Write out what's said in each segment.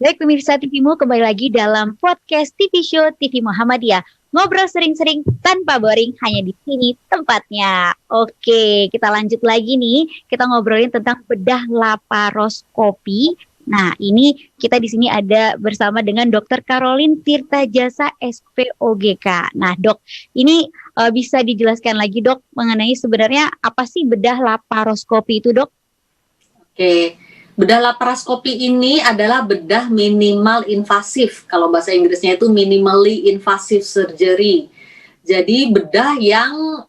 Baik pemirsa TVmu, kembali lagi dalam podcast TV Show TV Muhammadiyah. Ngobrol sering-sering tanpa boring, hanya di sini tempatnya. Oke, kita lanjut lagi nih. Kita ngobrolin tentang bedah laparoskopi. Nah, ini kita di sini ada bersama dengan Dr. Caroline Tirta Jasa SPOGK. Nah, Dok, ini bisa dijelaskan lagi, Dok, mengenai sebenarnya apa sih bedah laparoskopi itu, Dok? Oke, bedah laparoskopi ini adalah bedah minimal invasif. Kalau bahasa Inggrisnya itu minimally invasive surgery. Jadi bedah yang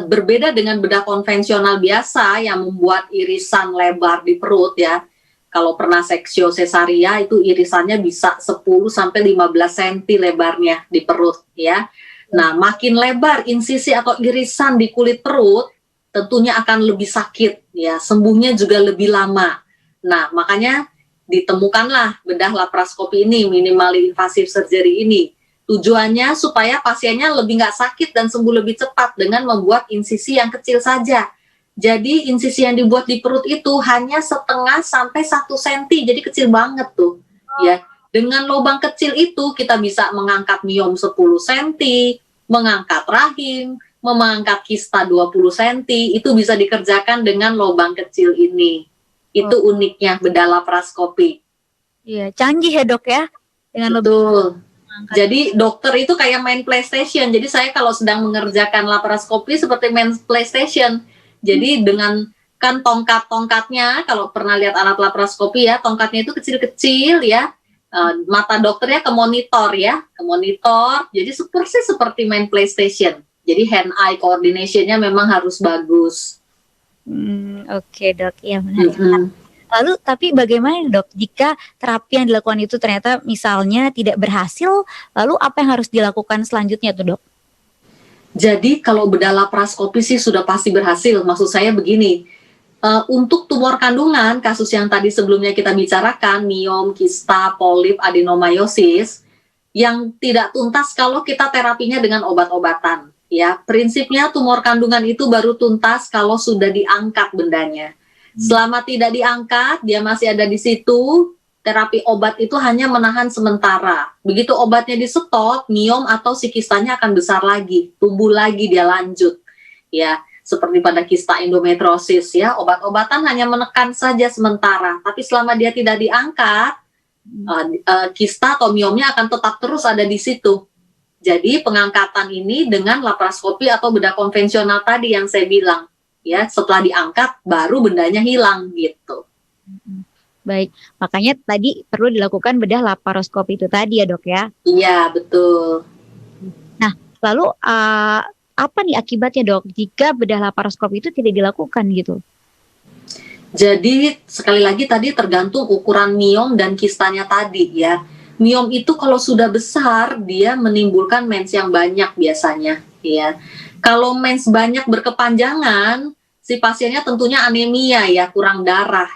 berbeda dengan bedah konvensional biasa yang membuat irisan lebar di perut ya. Kalau pernah seksio sesaria itu irisannya bisa 10 sampai 15 cm lebarnya di perut ya. Nah, makin lebar insisi atau irisan di kulit perut, tentunya akan lebih sakit ya, sembuhnya juga lebih lama. Nah, makanya ditemukanlah bedah laparoskopi ini, minimally invasive surgery ini. Tujuannya supaya pasiennya lebih nggak sakit dan sembuh lebih cepat dengan membuat insisi yang kecil saja. Jadi insisi yang dibuat di perut itu hanya setengah sampai 1 cm, jadi kecil banget tuh. Ya, dengan lubang kecil itu kita bisa mengangkat miom 10 cm, mengangkat rahim, mengangkat kista 20 cm, itu bisa dikerjakan dengan lubang kecil ini. Itu uniknya bedah laparoskopi. Iya, canggih ya, Dok ya, dengan Betul. Jadi dokter itu kayak main PlayStation. Jadi saya kalau sedang mengerjakan laparoskopi seperti main PlayStation. Jadi dengan kan tongkat-tongkatnya, kalau pernah lihat alat laparoskopi ya, tongkatnya itu kecil-kecil ya. Mata dokternya ke monitor ya, ke monitor. Jadi persis seperti main PlayStation. Jadi hand-eye coordination-nya memang harus bagus. Oke, Dok, iya benar. Lalu tapi bagaimana, Dok, jika terapi yang dilakukan itu ternyata misalnya tidak berhasil, lalu apa yang harus dilakukan selanjutnya tuh, Dok? Jadi kalau bedah laparoskopi sih sudah pasti berhasil. Maksud saya begini, untuk tumor kandungan, kasus yang tadi sebelumnya kita bicarakan, miom, kista, polip, adenomyosis, yang tidak tuntas kalau kita terapinya dengan obat-obatan. Ya, prinsipnya tumor kandungan itu baru tuntas kalau sudah diangkat bendanya. Selama tidak diangkat, dia masih ada di situ, terapi obat itu hanya menahan sementara. Begitu obatnya di stop, miom atau si kistanya akan besar lagi, tumbuh lagi, dia lanjut. Ya, seperti pada kista endometriosis ya, obat-obatan hanya menekan saja sementara, tapi selama dia tidak diangkat, kista atau miomnya akan tetap terus ada di situ. Jadi pengangkatan ini dengan laparoskopi atau bedah konvensional tadi yang saya bilang, ya setelah diangkat baru bendanya hilang gitu. Baik, makanya tadi perlu dilakukan bedah laparoskopi itu tadi ya, Dok ya? Iya, betul. Nah, lalu apa nih akibatnya, Dok, jika bedah laparoskopi itu tidak dilakukan gitu? Jadi sekali lagi tadi tergantung ukuran miom dan kistanya tadi ya. Miom itu kalau sudah besar dia menimbulkan mens yang banyak biasanya ya. Kalau mens banyak berkepanjangan, si pasiennya tentunya anemia ya, kurang darah.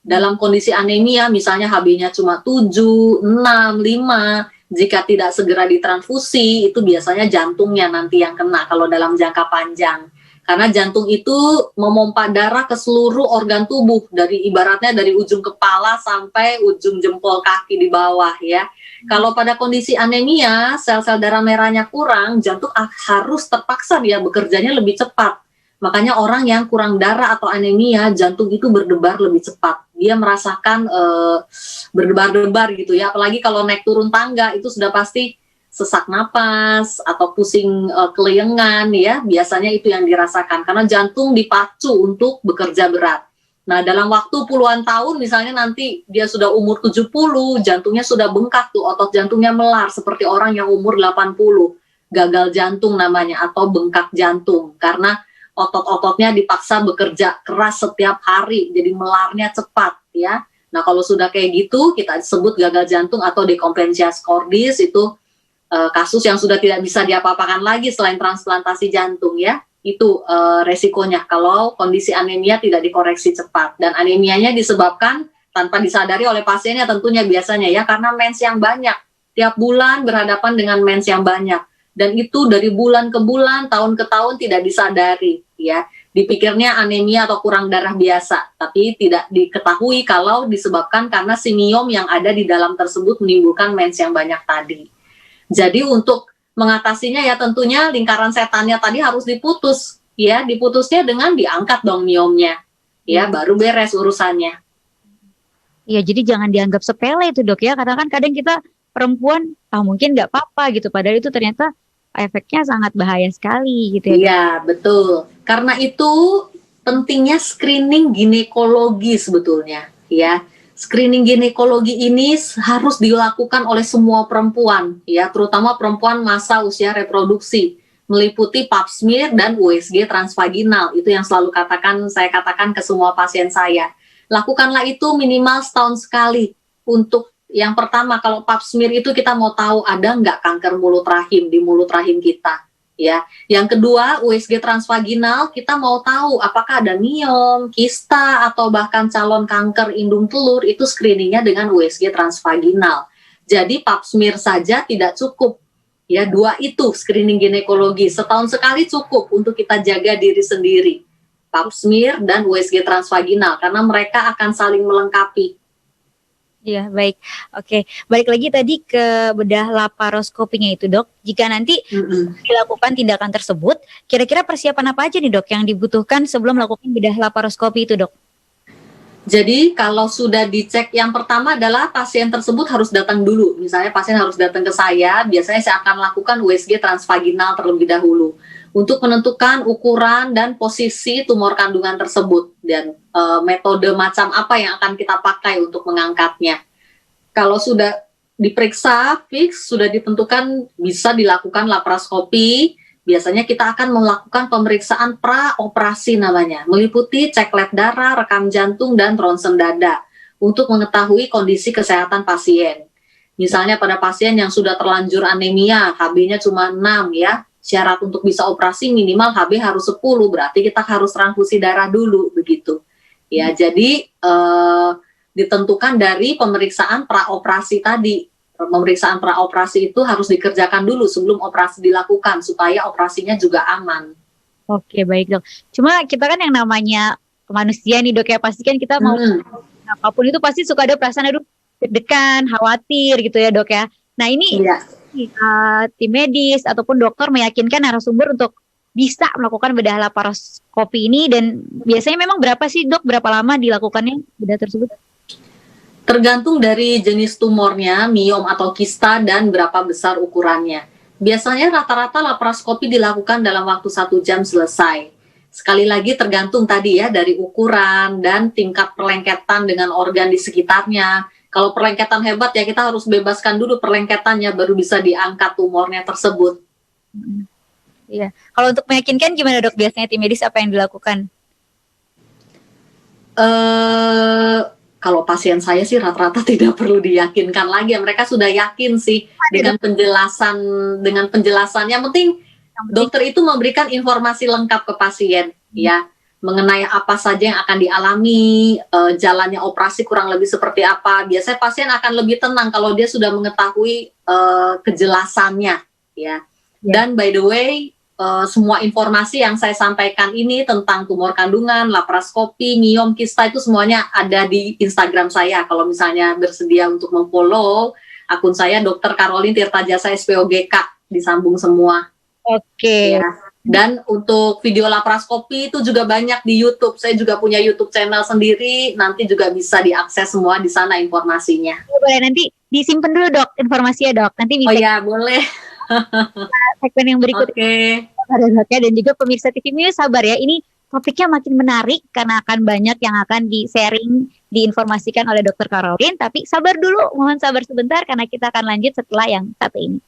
Dalam kondisi anemia misalnya HB-nya cuma 7, 6, 5, jika tidak segera ditransfusi itu biasanya jantungnya nanti yang kena kalau dalam jangka panjang. Karena jantung itu memompa darah ke seluruh organ tubuh, dari ibaratnya dari ujung kepala sampai ujung jempol kaki di bawah ya. Kalau pada kondisi anemia, sel-sel darah merahnya kurang, jantung harus terpaksa dia bekerjanya lebih cepat. Makanya orang yang kurang darah atau anemia, jantung itu berdebar lebih cepat. Dia merasakan berdebar-debar gitu ya. Apalagi kalau naik turun tangga itu sudah pasti sesak napas atau pusing keleyengan ya, biasanya itu yang dirasakan karena jantung dipacu untuk bekerja berat. Nah, dalam waktu puluhan tahun misalnya nanti dia sudah umur 70, jantungnya sudah bengkak tuh, otot jantungnya melar seperti orang yang umur 80, gagal jantung namanya atau bengkak jantung karena otot-ototnya dipaksa bekerja keras setiap hari, jadi melarnya cepat ya. Nah, kalau sudah kayak gitu kita sebut gagal jantung atau dekompensias cordis, itu kasus yang sudah tidak bisa diapa-apakan lagi selain transplantasi jantung ya. Itu resikonya kalau kondisi anemia tidak dikoreksi cepat. Dan anemianya disebabkan tanpa disadari oleh pasiennya tentunya biasanya ya, karena mens yang banyak. Tiap bulan berhadapan dengan mens yang banyak. Dan itu dari bulan ke bulan, tahun ke tahun tidak disadari ya. Dipikirnya anemia atau kurang darah biasa, tapi tidak diketahui kalau disebabkan karena si miom yang ada di dalam tersebut menimbulkan mens yang banyak tadi. Jadi untuk mengatasinya ya tentunya lingkaran setannya tadi harus diputus, ya diputusnya dengan diangkat dong miomnya, ya baru beres urusannya. Iya, jadi jangan dianggap sepele itu dok ya, karena kan kadang kita perempuan mungkin nggak apa-apa gitu, padahal itu ternyata efeknya sangat bahaya sekali gitu ya. Iya betul, karena itu pentingnya screening ginekologi sebetulnya, ya. Screening ginekologi ini harus dilakukan oleh semua perempuan, ya, terutama perempuan masa usia reproduksi, meliputi pap smear dan USG transvaginal. Itu yang selalu saya katakan ke semua pasien saya. Lakukanlah itu minimal setahun sekali. Untuk yang pertama, kalau pap smear itu kita mau tahu ada nggak kanker mulut rahim di mulut rahim kita. Ya, yang kedua USG transvaginal kita mau tahu apakah ada miom, kista atau bahkan calon kanker indung telur, itu screeningnya dengan USG transvaginal. Jadi pap smear saja tidak cukup. Ya, dua itu screening ginekologi setahun sekali cukup untuk kita jaga diri sendiri. Pap smear dan USG transvaginal karena mereka akan saling melengkapi. Iya, baik. Oke, balik lagi tadi ke bedah laparoskopinya itu dok. Jika nanti dilakukan tindakan tersebut, kira-kira persiapan apa aja nih dok yang dibutuhkan sebelum melakukan bedah laparoskopi itu dok? Jadi kalau sudah dicek, yang pertama adalah pasien tersebut harus datang dulu. Misalnya pasien harus datang ke saya, biasanya saya akan lakukan USG transvaginal terlebih dahulu untuk menentukan ukuran dan posisi tumor kandungan tersebut dan metode macam apa yang akan kita pakai untuk mengangkatnya. Kalau sudah diperiksa, fix, sudah ditentukan bisa dilakukan laparoskopi. Biasanya kita akan melakukan pemeriksaan praoperasi namanya, meliputi cek lab darah, rekam jantung, dan ronsen dada untuk mengetahui kondisi kesehatan pasien. Misalnya pada pasien yang sudah terlanjur anemia, HB-nya cuma 6 ya, syarat untuk bisa operasi minimal HB harus 10, berarti kita harus transfusi darah dulu begitu. Ya, jadi ditentukan dari pemeriksaan praoperasi tadi. Pemeriksaan praoperasi itu harus dikerjakan dulu sebelum operasi dilakukan supaya operasinya juga aman. Oke, baik dok. Cuma kita kan yang namanya manusia nih dok ya, pasti kan kita mau apapun itu pasti suka ada perasaan aduh deg-degan, khawatir gitu ya dok ya. Nah ini tim medis ataupun dokter meyakinkan narasumber untuk bisa melakukan bedah laparoskopi ini, dan biasanya memang berapa sih dok, berapa lama dilakukannya bedah tersebut? Tergantung dari jenis tumornya, miom atau kista, dan berapa besar ukurannya. Biasanya rata-rata laparoskopi dilakukan dalam waktu 1 jam selesai. Sekali lagi tergantung tadi ya dari ukuran dan tingkat perlengketan dengan organ di sekitarnya. Kalau perlengketan hebat ya kita harus bebaskan dulu perlengketannya baru bisa diangkat tumornya tersebut. Iya. Kalau untuk meyakinkan gimana dok? Biasanya tim medis apa yang dilakukan? Kalau pasien saya sih rata-rata tidak perlu diyakinkan lagi. Mereka sudah yakin sih dengan penjelasan. Yang penting dokter itu memberikan informasi lengkap ke pasien ya. Mengenai apa saja yang akan dialami, jalannya operasi kurang lebih seperti apa. Biasanya pasien akan lebih tenang kalau dia sudah mengetahui kejelasannya, ya. Dan by the way, semua informasi yang saya sampaikan ini tentang tumor kandungan, laparoskopi, miom, kista itu semuanya ada di Instagram saya. Kalau misalnya bersedia untuk memfollow akun saya, Dr. Caroline Tirtajasa SPOGK, disambung semua. Oke. Ya. Dan untuk video laparoskopi itu juga banyak di YouTube. Saya juga punya YouTube channel sendiri. Nanti juga bisa diakses semua di sana informasinya. Boleh nanti disimpan dulu dok informasinya dok. Nanti bisa. Oh ya boleh. Segmen yang berikut. Oke. Dan juga pemirsa TV News sabar ya. Ini topiknya makin menarik karena akan banyak yang akan di-sharing, diinformasikan oleh Dr. Caroline. Tapi sabar dulu, mohon sabar sebentar karena kita akan lanjut setelah yang satu ini.